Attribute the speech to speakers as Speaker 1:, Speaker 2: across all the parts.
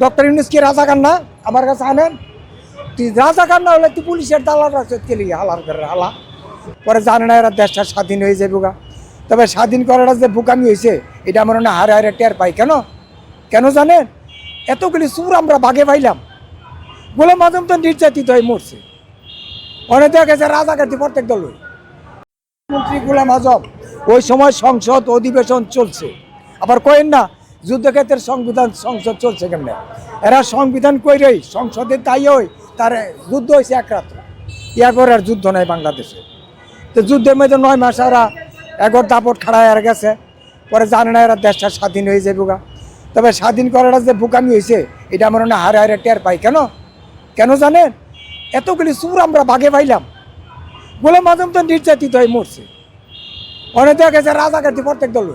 Speaker 1: Doctor Yunus কি রাজাকার না? আমার কাছে আনেন। তুই রাজাকার না হলে তুই পুলিশের দালাল রাখছিস কে লিগে? হালার করে হালা। পরে জানে না এরা দেশটা স্বাধীন হয়ে যাবে গা। তবে স্বাধীন করাটা যে বোকামি হয়েছে এটা আমার না হারে হারে টের পাই। কেন কেন জানেন? এতগুলি সুর আমরা বাগে পাইলাম। গোলাম আজম তো নির্যাতিত হয়ে মরছে। অনেক দেখা গেছে রাজাকারটি প্রত্যেক দল মন্ত্রী গোলাম আজম ওই সময় সংসদ অধিবেশন চলছে। আবার কয়েন না যুদ্ধক্ষেত্রের সংবিধান সংসদ চলছে কেমনে? এরা সংবিধান কইরেই সংসদে তাই ওই তার যুদ্ধ হয়েছে এক রাত্রে। ইয়ারপর আর যুদ্ধ নাই বাংলাদেশে। তো যুদ্ধের মধ্যে 9 মাস এরা এগর দাপট খাড়ায় আর গেছে। পরে জানে না এরা দেশটা স্বাধীন হয়ে যাবে গা। তবে স্বাধীন করাটা যে বোকামি হয়েছে এটা আমরা না হারে হারে টের পাই। কেন কেন জানেন? এতগুলি সুর আমরা বাগে পাইলাম। গোলাম আজম তো নির্যাতিত হয়ে মরছে। অনেক দেখা গেছে রাজাকারটি প্রত্যেক দল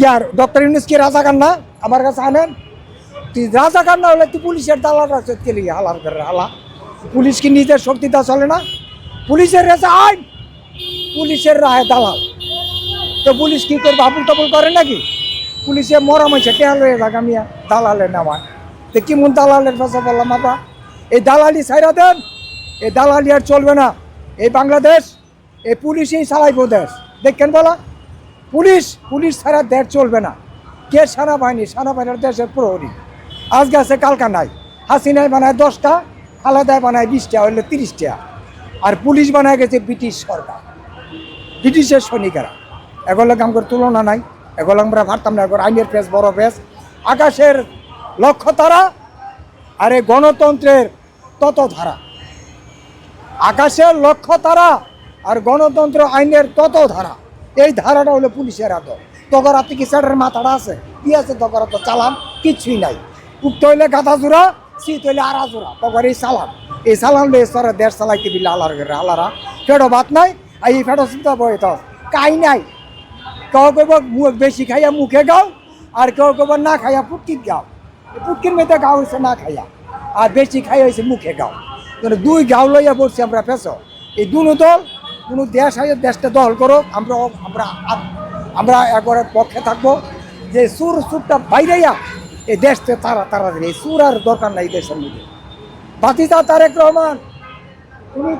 Speaker 1: ইয়ার ডক্টর ইউনূস কি রাজাকার না? আমার কাছে আনেন। তুই রাজাকার না হলে তুই পুলিশের দালাল রাখছিস কে লিগে? হালার করে হালা। পুলিশ কি নিজের শক্তিটা চলে না? পুলিশের রেছে আইন, পুলিশের রাহে দালাল। তো পুলিশ কি করবে? আবুল তাবুল করে নাকি? পুলিশে মরা মাইছে টেহাল হয়ে থাকা মিয়া দালালের নামায়। তো কি মন দালালের ভাষা বললাম আমরা? এই দালালি ছাইরা দেন। এই দালালি আর চলবে না। এই বাংলাদেশ এই পুলিশই চালাইব দেশ। দেখেন বলা পুলিশ ছাড়া দেশ চলবে না। কে সেনাবাহিনী? সেনাবাহিনীর দেশের প্রহরী। আজ গেছে কালকা নাই। হাসিনায় বানায় 10টা, খালেদায় বানায় 20টা, হইলে 30টা। আর পুলিশ বানায় গেছে ব্রিটিশ সরকার, ব্রিটিশের সৈনিকেরা। এগুলো আমার তুলনা নাই। এগুলো আমরা ভাবতাম না। এগুলো আইনের পেশ বড় পেশ। আকাশের লক্ষ্য তারা আর এই গণতন্ত্রের তত ধারা। আকাশের লক্ষ্য তারা আর গণতন্ত্র আইনের তত ধারা। এই ধারাটা হলো পুলিশের হাতে। তখন আপনি কি স্যারের মাথাটা আছে? কি আছে? তখন তো চালান কিচ্ছুই নাই। উঠতে হইলে গাঁথা জোড়া, শীত হইলে আড়া জোড়া। তখন এই চালান লয়ে সরে দেশ চালাইতে দিলে আলার করে আলারা। ফেটো ভাত নাই। আর এই ফেটো চিন্তা বয়ে তো কাই নাই। কেউ কেউ বেশি খাইয়া মুখে গাও, আর কেউ কেউ না খাইয়া পুটকির গাও। পুটকির মেয়েতে গাও হয়েছে না খাইয়া, আর বেশি খাইয়া হয়েছে মুখে গাও। দুই গাও লইয়া পড়ছি আমরা পেছো। এই দুনো দল কোনো দেশ আগে দেশটা দখল করো। আমরা আমরা আমরা একবারে পক্ষে থাকবো যে সুরটা বাইরেইয়া এই দেশটা তারা এই সুর আর দরকার নাই দেশের মধ্যে। বাতিজা তারেক রহমান, তুমি